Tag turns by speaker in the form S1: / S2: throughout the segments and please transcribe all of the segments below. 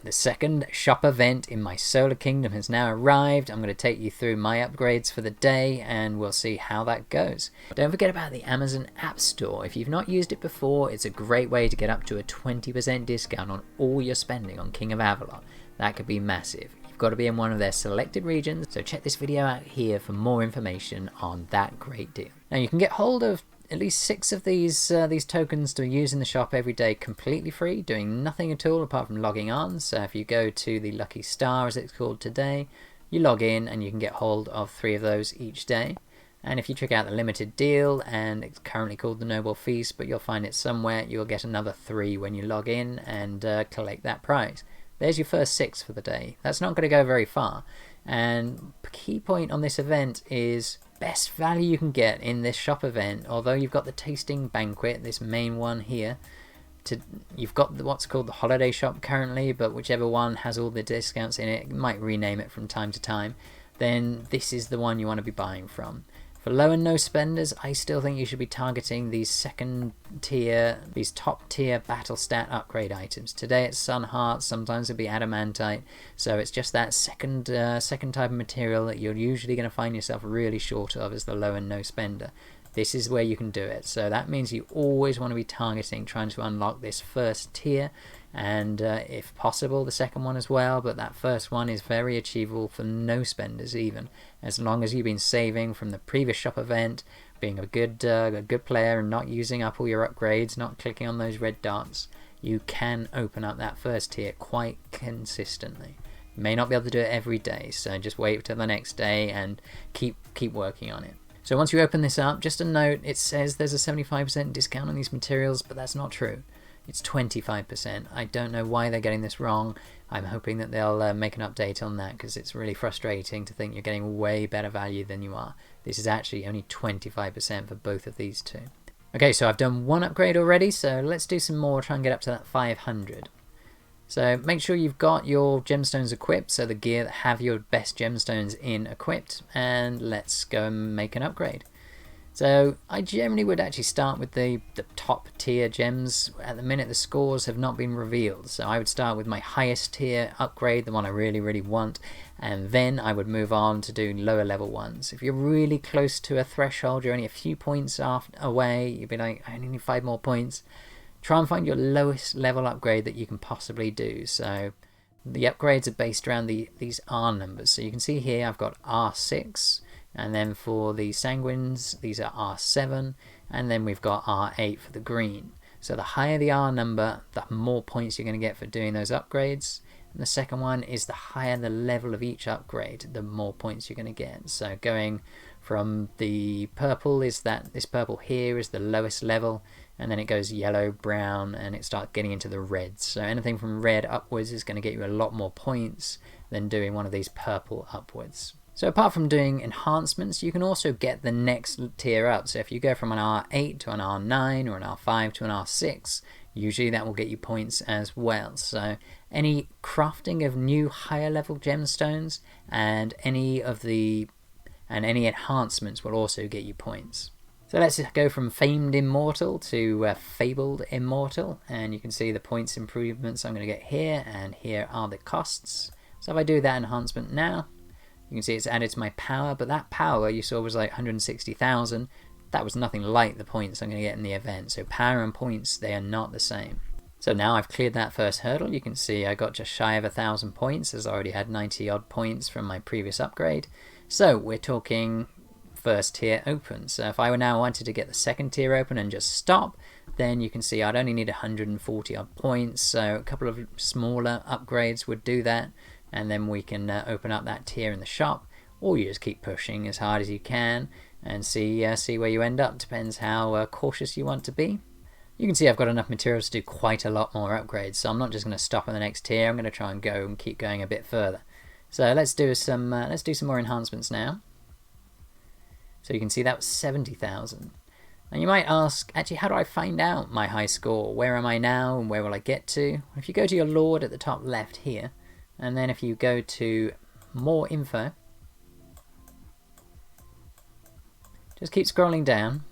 S1: The second shop event in my solar kingdom has now arrived. I'm going to take you through my upgrades for the day and we'll see how that goes. Don't forget about the Amazon App Store. If you've not used it before, it's a great way to get up to a 20% discount on all your spending on King of Avalon. That could be massive. You've got to be in one of their selected regions, so check this video out here for more information on that great deal. Now you can get hold of at least 6 of these tokens to use in the shop every day completely free, doing nothing at all apart from logging on. So if you go to the Lucky Star, as it's called today, you log in and you can get hold of 3 of those each day. And if you check out the limited deal, and it's currently called the Noble Feast, but you'll find it somewhere, you'll get another 3 when you log in and collect that prize. There's your first 6 for the day. That's not going to go very far. And the key point on this event is best value you can get in this shop event. Although you've got the tasting banquet, this main one here, you've got what's called the holiday shop currently, but whichever one has all the discounts in it, you might rename it from time to time, then this is the one you want to be buying from. For low and no spenders, I still think you should be targeting these these top tier battle stat upgrade items. Today it's Sun Heart, sometimes it'll be Adamantite, so it's just that second type of material that you're usually going to find yourself really short of as the low and no spender. This is where you can do it, so that means you always want to be targeting, trying to unlock this first tier, and if possible the second one as well, but that first one is very achievable for no spenders even, as long as you've been saving from the previous shop event, being a good player and not using up all your upgrades, not clicking on those red dots. You can open up that first tier quite consistently. You may not be able to do it every day, so just wait till the next day and keep working on it. So once you open this up, just a note, it says there's a 75% discount on these materials, but that's not true. It's 25%. I don't know why they're getting this wrong. I'm hoping that they'll make an update on that, because it's really frustrating to think you're getting way better value than you are. This is actually only 25% for both of these two. Okay, so I've done one upgrade already, so let's do some more, try and get up to that 500. So make sure you've got your gemstones equipped, so the gear that have your best gemstones in equipped, and let's go and make an upgrade. So I generally would actually start with the top tier gems. At the minute the scores have not been revealed, so I would start with my highest tier upgrade, the one I really want, and then I would move on to do lower level ones. If you're really close to a threshold, you're only a few points away, you'd be like, I only need 5 more points, try and find your lowest level upgrade that you can possibly do. So the upgrades are based around these R numbers. So you can see here I've got R6, and then for the sanguines these are R7, and then we've got R8 for the green. So the higher the R number, the more points you're going to get for doing those upgrades. And the second one is the higher the level of each upgrade, the more points you're going to get. So going from the purple, is that this purple here is the lowest level, and then it goes yellow, brown, and it starts getting into the reds. So anything from red upwards is going to get you a lot more points than doing one of these purple upwards. So apart from doing enhancements, you can also get the next tier up. So if you go from an R8 to an R9 or an R5 to an R6, usually that will get you points as well. So any crafting of new higher level gemstones and any enhancements will also get you points. So let's go from Famed Immortal to Fabled Immortal, and you can see the points improvements I'm going to get here, and here are the costs. So if I do that enhancement now, you can see it's added to my power, but that power you saw was like 160,000. That was nothing like the points I'm going to get in the event. So power and points, they are not the same. So now I've cleared that first hurdle. You can see I got just shy of 1,000 points, as I already had 90 odd points from my previous upgrade. So we're talking first tier open. So if I now wanted to get the second tier open and just stop, then you can see I'd only need 140 odd points. So a couple of smaller upgrades would do that, and then we can open up that tier in the shop, or you just keep pushing as hard as you can and see where you end up. Depends how cautious you want to be. You can see I've got enough materials to do quite a lot more upgrades, so I'm not just going to stop in the next tier. I'm going to try and go and keep going a bit further. So let's do some more enhancements now. So you can see that was 70,000. And you might ask, actually, how do I find out my high score? Where am I now and where will I get to? If you go to your Lord at the top left here, and then if you go to more info, just keep scrolling down,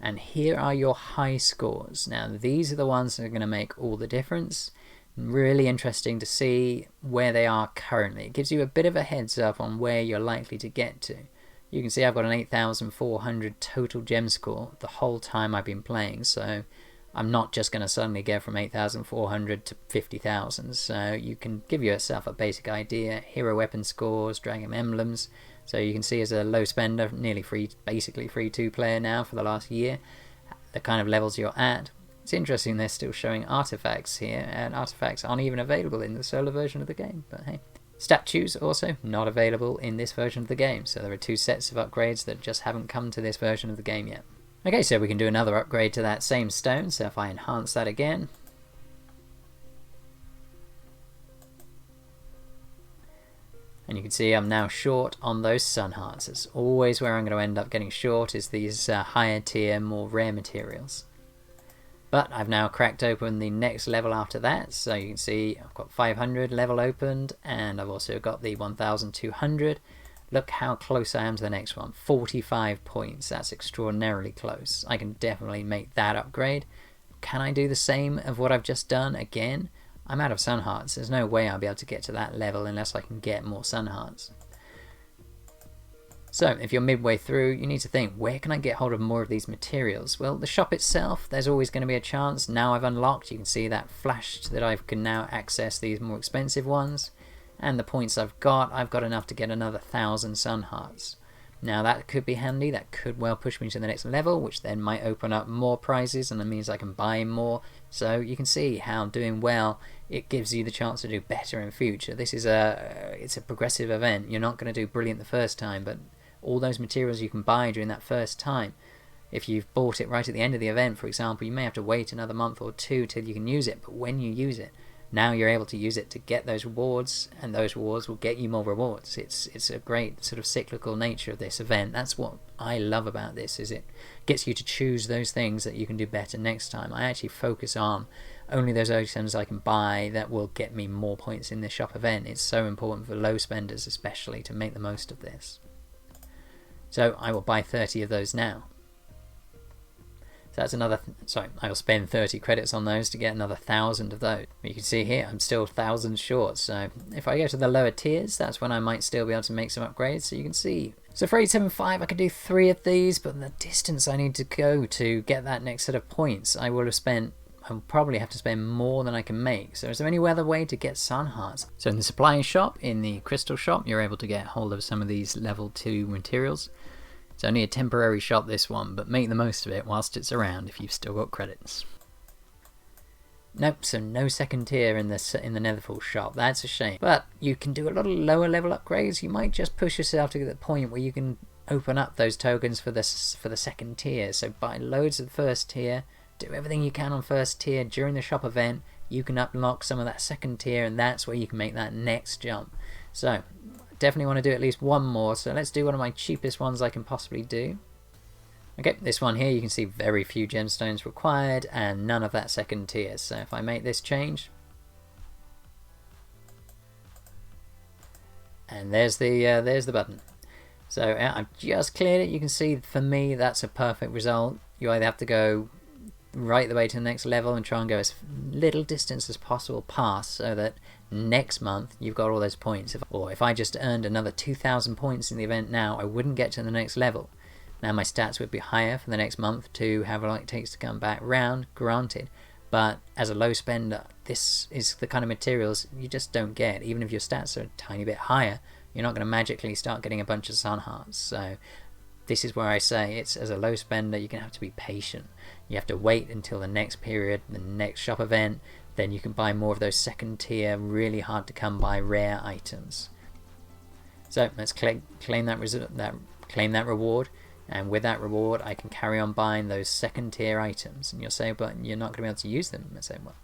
S1: And here are your high scores. Now these are the ones that are going to make all the difference. Really interesting to see where they are currently. It gives you a bit of a heads up on where you're likely to get to. You can see I've got an 8,400 total gem score the whole time I've been playing, so I'm not just going to suddenly go from 8,400 to 50,000. So you can give yourself a basic idea. Hero weapon scores, dragon emblems. So you can see as a low spender, nearly free, basically free 2-player now for the last year, the kind of levels you're at. It's interesting they're still showing artifacts here, and artifacts aren't even available in the solar version of the game, but hey. Statues also not available in this version of the game, so there are 2 sets of upgrades that just haven't come to this version of the game yet. Okay, so we can do another upgrade to that same stone, so if I enhance that again, and you can see I'm now short on those sun hearts. It's always where I'm going to end up getting short, is these higher tier, more rare materials. But I've now cracked open the next level after that, so you can see I've got 500 level opened, and I've also got the 1200. Look how close I am to the next one, 45 points. That's extraordinarily close. I can definitely make that upgrade. Can I do the same of what I've just done again? I'm out of sun hearts. There's no way I'll be able to get to that level unless I can get more sun hearts. So if you're midway through, you need to think, where can I get hold of more of these materials? Well, the shop itself, there's always going to be a chance. Now I've unlocked, you can see that flashed that I can now access these more expensive ones. And the points I've got enough to get another 1,000 sun hearts. Now that could be handy, that could well push me to the next level, which then might open up more prizes, and that means I can buy more. So you can see how doing well, it gives you the chance to do better in future. This is it's a progressive event. You're not going to do brilliant the first time, but all those materials you can buy during that first time, if you've bought it right at the end of the event, for example, you may have to wait another month or 2 till you can use it, but when you use it, now you're able to use it to get those rewards, and those rewards will get you more rewards. It's a great sort of cyclical nature of this event. That's what I love about this, is it gets you to choose those things that you can do better next time. I actually focus on only those items I can buy that will get me more points in this shop event. It's so important for low spenders especially to make the most of this. So I will buy 30 of those now. So that's another, I will spend 30 credits on those to get another 1,000 of those. But you can see here, I'm still 1,000 short. So if I go to the lower tiers, that's when I might still be able to make some upgrades. So you can see. So for 875, I could do 3 of these, but the distance I need to go to get that next set of points, I'll probably have to spend more than I can make. So is there any other way to get sun hearts? So in the supply shop, in the crystal shop, you're able to get hold of some of these level 2 materials. It's only a temporary shop, this one, but make the most of it whilst it's around if you've still got credits. Nope, so no second tier in the Netherfall shop. That's a shame. But you can do a lot of lower level upgrades. You might just push yourself to the point where you can open up those tokens for the second tier. So buy loads of the first tier, do everything you can on first tier during the shop event. You can unlock some of that second tier, and that's where you can make that next jump. So definitely want to do at least one more, so let's do one of my cheapest ones I can possibly do. Okay, this one here, you can see very few gemstones required and none of that second tier. So if I make this change, and there's the button. So I've just cleared it. You can see for me that's a perfect result. You either have to go right the way to the next level and try and go as little distance as possible past, so that next month you've got all those points. Or if I just earned another 2,000 points in the event now, I wouldn't get to the next level. Now my stats would be higher for the next month to however long it takes to come back round, granted, but as a low spender, this is the kind of materials you just don't get. Even if your stats are a tiny bit higher, you're not going to magically start getting a bunch of sun hearts. So this is where I say, it's as a low spender, you're going to have to be patient. You have to wait until the next period, the next shop event, then you can buy more of those second tier, really hard to come by rare items. So let's claim that reward, and with that reward I can carry on buying those second tier items. And you'll say, but you're not going to be able to use them. I say, well,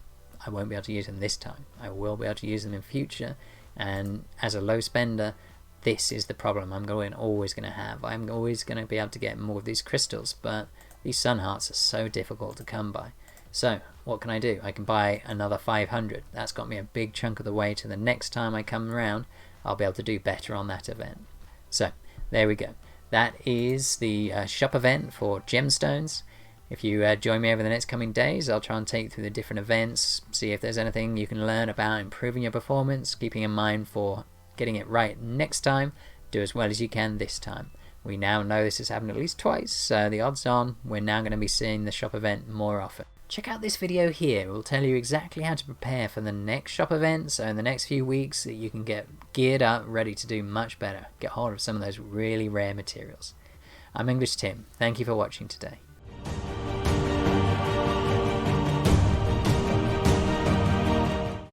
S1: I won't be able to use them this time. I will be able to use them in future, and as a low spender, this is the problem I'm always going to have. I'm always going to be able to get more of these crystals, but these sun hearts are so difficult to come by. So what can I do? I can buy another 500. That's got me a big chunk of the way to the next time I come around. I'll be able to do better on that event. So there we go. That is the shop event for gemstones. If you join me over the next coming days, I'll try and take you through the different events, see if there's anything you can learn about improving your performance, keeping in mind for getting it right next time. Do as well as you can this time. We now know this has happened at least twice, so the odds on we're now going to be seeing the shop event more often. Check out this video here. It will tell you exactly how to prepare for the next shop event, so in the next few weeks so that you can get geared up, ready to do much better. Get hold of some of those really rare materials. I'm EnglishTim. Thank you for watching today.